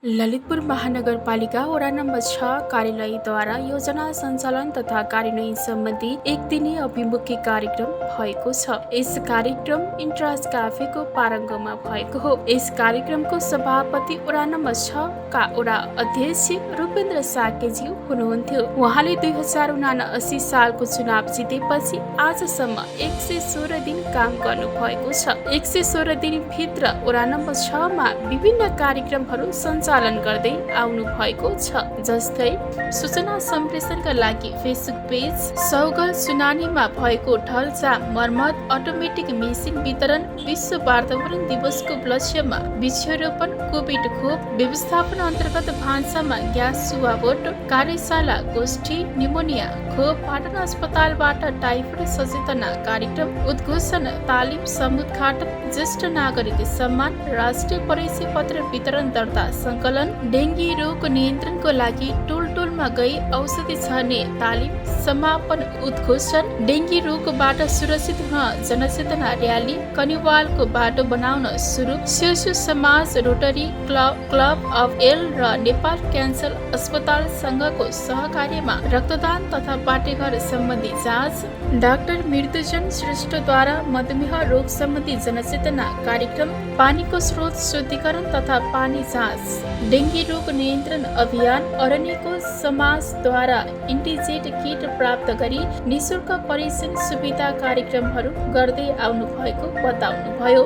ललितपुर महानगरपालिका वडा नम्बर 6 कार्यालयद्वारा योजना सञ्चालन तथा कार्यान्वयन सम्बन्धी एक दिने अभिमुखी कार्यक्रम भएको छ। यस कार्यक्रम इन्ट्रास काफेको पारङ्गमा भएको हो। यस कार्यक्रमको सभापति वडा नम्बर 6 का वडा अध्यक्ष रूपेन्द्र साकेज्यू हुनुहुन्थ्यो। उहाँले 2079 सालको चुनाव जितेपछि आजसम्म 116 दिन काम गर्नु भएको छ। 116 दिन भित्र वडा नम्बर 6 मा विभिन्न कार्यक्रमहरू सञ्चालन गर्दै आउनु भएको छ। जस्तै सूचना सम्प्रेषणका लागि फेसबुक पेज, सौगल सुनानीमा भएको ढल्चा मर्मत, अटोमेटिक मेसिन वितरण, विश्व वातावरण दिवसको उपलक्ष्यमा वृक्षारोपण, कोभिड खोप व्यवस्थापन अन्तर्गत भान्सामा ग्यास चुवा बोट, कार्यशाला, गोष्ठी, निमोनिया खोप, पाटन अस्पतालबाट टाइफोइड सचेतना कार्यक्रम, उद्घोषण, तालिम, समुद्घाटन, ज्येष्ठ नागरिक सम्मान, राष्ट्रिय परिचय पत्र वितरण दर्ता सङ्कलन, डेङ्गी रोग नियन्त्रणको लागि टोलमा गई औषधि छर्ने तालिम, समापन उद्घोषण, डेङ्गी रोगबाट सुरक्षित हुन जनचेतना र्याली, कनिवालको बाटो बनाउन सुरु, शिशु समाज, रोटरी क्लब अफ एल र नेपाल क्यान्सर अस्पताल संघको सहकार्यमा रक्तदान तथा पाटेघर सम्बन्धी जाँच, डाक्टर मृत्युजन श्रेष्ठद्वारा मधुमेह रोग सम्बन्धी जनचेतना कार्यक्रम, पानीको स्रोत शुद्धिकरण तथा पानी जाँच, डेङ्गी रोग नियन्त्रण अभियान, अरण्यको समाजद्वारा एन्टिजेड किट प्राप्त गरी निःशुल्क परीक्षण सुविधा कार्यक्रमहरू गर्दै आउनु भएको बताउनुभयो।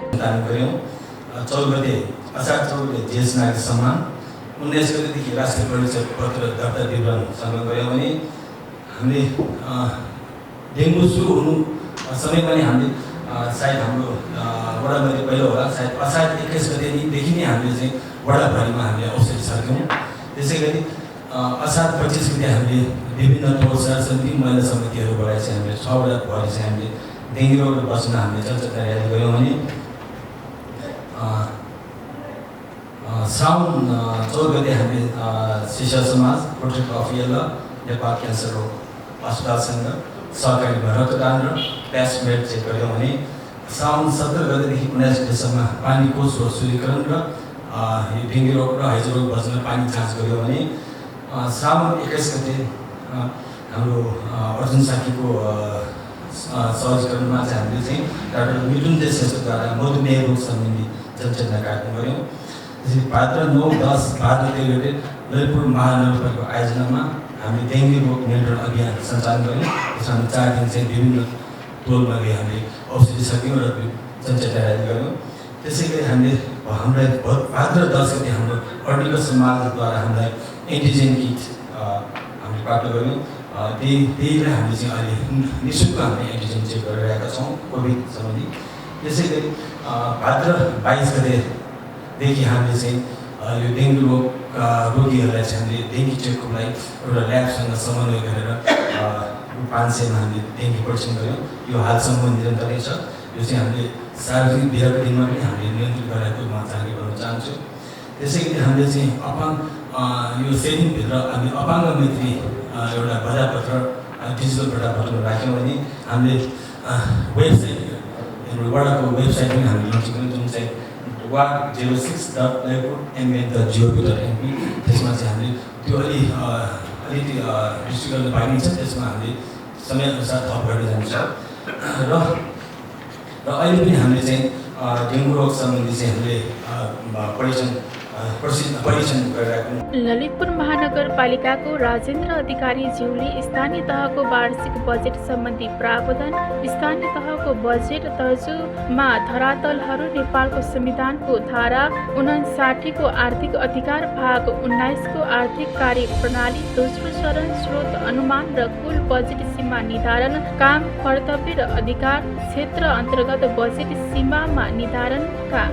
19 गतेदेखि राष्ट्रिय परिचय पत्र दर्ता विवरण सङ्कलन गऱ्यौँ भने हामीले डेङ्गु सुरु हुनु समयमा नै हामीले सायद हाम्रो वडामध्ये पहिलो होला, सायद असार 21 गतेदेखि नै हामीले चाहिँ वडाभरिमा हामीले औषधि छर्क्यौँ। त्यसै गरी असार 25 गते हामीले विभिन्न टोल सरसमिति महिला समितिहरूबाट चाहिँ हामीले 6 वडाभरि चाहिँ हामीले डेङ्गु रोग बच्न हामीले जनचेतना र्याली गऱ्यौँ भने साउन 14 गते हामीले शिशु समाज, protect of L, Nepal cancer रोग अस्पतालसँग सहकारीमा रक्तदान र प्लाज्मेट चेक गऱ्यौँ भने साउन 17 गतेदेखि 19 गतेसम्म पानीको स्रोत शुद्धिकरण र डेङ्गु रोग र हैजा रोग बच्न पानी जाँच गऱ्यौँ भने साउन 21 गते हाम्रो अर्जुन साकीको सहजीकरणमा चाहिँ हामीले चाहिँ डाक्टर मृत्युञ्जय श्रेष्ठद्वारा मधुमेह रोग सम्बन्धी जनचेतना कार्यक्रम गऱ्यौँ। त्यसरी भाद्र 9, 10, 12 गते ललितपुर महानगरपालिकाको आयोजनामा हामीले डेङ्गु रोग नियन्त्रण अभियान सञ्चालन गऱ्यौँ। त्यसमा 4 दिन चाहिँ विभिन्न टोलमा गई हामीले औषधि छर्क्यौँ र जनचेतना र्याली गऱ्यौँ। त्यसै गरी हामीले हामीलाई भाद्र 10 गते हाम्रो अरण्यको समाजद्वारा हामीलाई एन्टिजेन किट हामीले प्राप्त गऱ्यौँ। त्यहीलाई हामीले चाहिँ अहिले निःशुल्क हामीले एन्टिजेन चेक गरिरहेका छौँ कोभिड सम्बन्धी। त्यसै गरी भाद्र 22 गतेदेखि हामीले चाहिँ यो डेङ्गु रोगीहरूलाई चाहिँ हामीले डेङ्गु चेकको लागि एउटा ल्याबसँग समन्वय गरेर 500मा हामीले डेङ्गु परीक्षण गऱ्यौँ। यो हालसम्म निरन्तरै छ। यो चाहिँ हामीले सार्वजनिक बिहाको दिनमा पनि हामीले नियन्त्रित गरेको म जानकारी गर्न चाहन्छु। त्यसै गरी हामीले चाहिँ यो सेटिङभित्र हामी अपाङ्ग मैत्री एउटा बजारपत्र डिजिटल बजारपत्र राख्यौँ भने हामीले वेबसाइट हाम्रो वडाको वेबसाइट पनि हामीले लन्च गऱ्यौँ, जुन चाहिँ ward06.laipur.mn.gov.np। त्यसमा चाहिँ हामीले त्यो अलिकति डिस्ट्रिक्ट गर्न पाइन्छ। त्यसमा हामीले समयअनुसार थप गर्दै जान्छ र अहिले पनि हामीले चाहिँ डेङ्गु रोग सम्बन्धी चाहिँ हामीले परीक्षण गरिरहेको। ललितपुर महानगरपालिकाको राजेन्द्र अधिकारीज्यूले स्थानीय तहको वार्षिक बजेट सम्बन्धी प्रावधान, स्थानीय तहको बजेट तर्जुमा धरातलहरू, नेपालको संविधानको धारा 59 को आर्थिक अधिकार भाग 19 को आर्थिक कार्य प्रणाली, दोस्रो चरण स्रोत अनुमान र कुल बजेट सीमा निर्धारण, काम, कर्तव्य र अधिकार क्षेत्र अन्तर्गत बजेट सीमामा निर्धारणका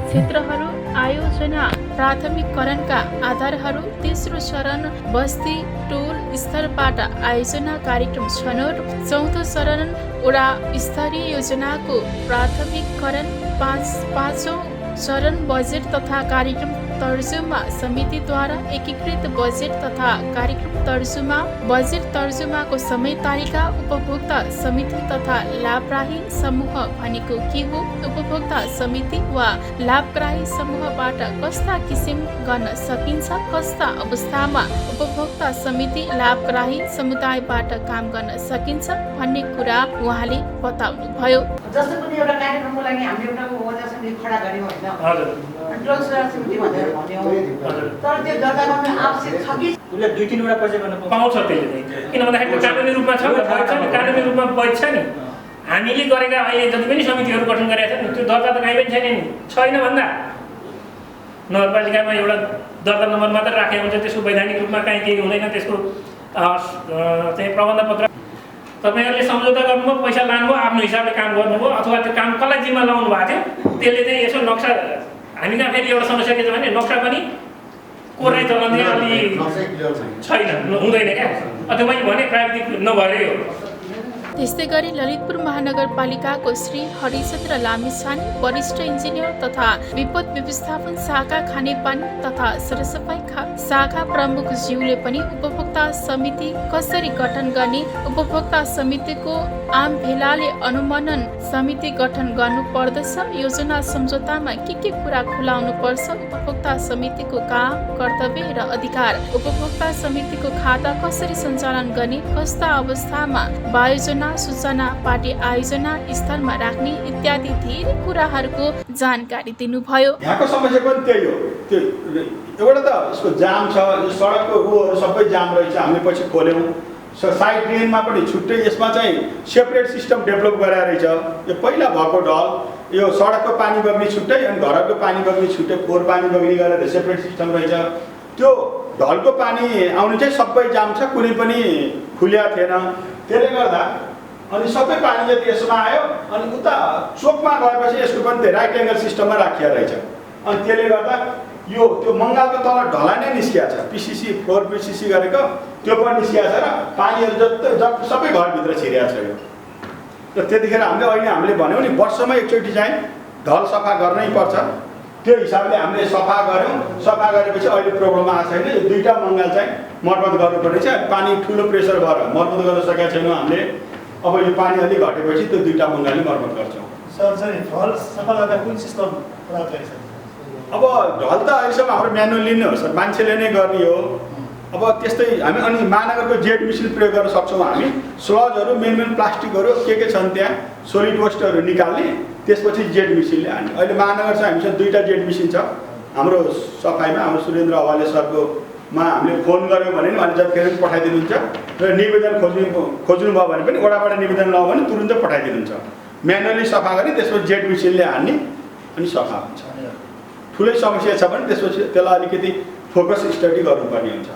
क्षेत्रहरू, आयोजना प्राथमिकरणका आधारहरू, तेस्रो चरण बस्ती टोल स्तरबाट आयोजना कार्यक्रम छनौट, चौथो चरण वडा स्तरीय योजनाको प्राथमिकरण, पाँचौं चरण बजेट तथा कार्यक्रम तर्जुमा समितिद्वारा एकीकृत बजेट तथा कार्यक्रम तर्जुमा, बजेट तर्जुमाको समय तालिका उपभोक्ता समिति तथा लाभग्राही समूह भनेको के हो? उपभोक्ता समिति वा लाभग्राही समूहबाट कस्ता किसिम गर्न सकिन्छ? कस्ता अवस्थामा उपभोक्ता समिति लाभग्राही समुदायबाट काम गर्न सकिन्छ भन्ने कुरा उहाँले बताउनुभयो। जस्तो पनि एउटा कार्यक्रमको लागि हामीले एउटा वडा समिति खडा गर्यौँ होइन, ड्रग्स समिति भनेर भन्यौँ, तर त्यो दर्ता गर्न आवश्यक छ कि उसले 2-3 वटा परिचय गर्न पाउँछ त्यसले चाहिँ, किन भन्दाखेरि कानुनी रूपमा छ, कानुनी रूपमा वैध छ नि। हामीले गरेका अहिले जति पनि समितिहरू गठन गरेका छन् त्यो दर्ता त कहीँ पनि छैन भन्दा नगरपालिकामा एउटा दर्ता नम्बर मात्र राखेको हुन्छ, त्यसको वैधानिक रूपमा कहीँ केही हुँदैन, त्यसको चाहिँ प्रबन्ध पत्र तपाईँहरूले सम्झौता गर्नुभयो, पैसा लानुभयो, आफ्नो हिसाबले काम गर्नुभयो, अथवा त्यो काम कसलाई जिम्मा लाउनु भएको थियो त्यसले चाहिँ यसो नक्सा, हामी कहाँ फेरि एउटा समस्या के छ भने नक्सा पनि कोर्ने चलन चाहिँ अलि छैन, हुँदैन क्या, अथवा मैले भने प्राविधिक नभएरै हो। त्यस्तै गरी ललितपुर महानगरपालिकाको श्री हरिचन्द्र लामिछाने वरिष्ठ इन्जिनियर तथा विपद व्यवस्थापन शाखा खानेपानी तथा सरसफाई शाखा प्रमुख ज्यूले पनि उपभोक्ता समिति कसरी गठन गर्ने, उपभोक्ता समितिको आम भेलाले अनुमोदन समिति गठन गर्नु पर्दछ, योजना सम्झौतामा के कुरा खुलाउनु पर्छ, उपभोक्ता समितिको काम कर्तव्य र अधिकार, उपभोक्ता समितिको खाता कसरी सञ्चालन गर्ने, कस्ता अवस्थामा वायोजना सूचना पार्टी आयोजना स्थलमा राख्ने इत्यादि धेरै कुराहरूको जानकारी दिनुभयो। यहाँको समस्या पनि त्यही हो। त्यो एउटा त यसको जाम छ, यो सडकको रोहरू सबै जाम रहेछ, हामीले पछि खोल्यौँ। साइड ड्रेनमा पनि छुट्टै यसमा चाहिँ सेपरेट सिस्टम डेभलप गराएर रहेछ। यो पहिला भएको ढल, यो सडकको पानी बग्ने छुट्टै अनि घरको पानी बग्ने छुट्टै, फोहोर पानी बग्ने गरेर सेपरेट सिस्टम रहेछ। त्यो ढलको पानी आउनु चाहिँ सबै जाम छ, कुनै पनि खुल्या थिएन। त्यसले गर्दा अनि सबै पानी जति यसमा आयो अनि उता चोकमा गएपछि यसको पनि त्यो राइट एङ्गल सिस्टममा राखिया रहेछ। अनि त्यसले गर्दा यो त्यो मङ्गालको तल ढला नै निस्किया छ, पिसिसी फ्लोर पिसिसी गरेको त्यो पनि निस्किया छ र पानीहरू जति सबै घरभित्र छिरेको छ यो। र त्यतिखेर हामीले भन्यौँ नि वर्षमा एकचोटि चाहिँ ढल सफा गर्नै पर्छ। त्यो हिसाबले हामीले सफा गऱ्यौँ। सफा गरेपछि अहिले प्रब्लम आएको छैन। यो 2टा मङ्गाल चाहिँ मर्मत गर्नुपर्ने छ। पानी ठुलो प्रेसर भएर मर्मत गर्न सकेका छैनौँ हामीले। अब यो पानी अलिक घटेपछि त्यो 2टा मङ्गालले मर्मत गर्छौँ। सर चाहिँ ढल सफा गर्दा कुन सिस्टम प्रयोग गर्छ? अब ढल त अहिलेसम्म हाम्रो म्यानुअली नै हो सर, मान्छेले नै गर्ने हो। अब त्यस्तै हामी अनि महानगरको जेट मेसिन प्रयोग गर्न सक्छौँ। हामी स्लजहरू मेन प्लास्टिकहरू के छन् त्यहाँ सोलिड वेस्टहरू निकाल्ने, त्यसपछि जेट मेसिनले हाल्ने। अहिले महानगर चाहिँ हामीसँग 2टा जेट मेसिन छ हाम्रो सफाइमा। हाम्रो सुरेन्द्र अवाले सरकोमा हामीले फोन गऱ्यौँ भने अनि जतिखेर पठाइदिनुहुन्छ र निवेदन खोज्नुभयो भने पनि वडाबाट निवेदन लगायो भने तुरुन्तै पठाइदिनुहुन्छ। म्यानुअली सफा गर्ने, त्यसपछि जेट मेसिनले हान्ने अनि सफा हुन्छ। ठुलै समस्या छ भने त्यसपछि त्यसलाई अलिकति फोकस स्टडी गर्नुपर्ने हुन्छ।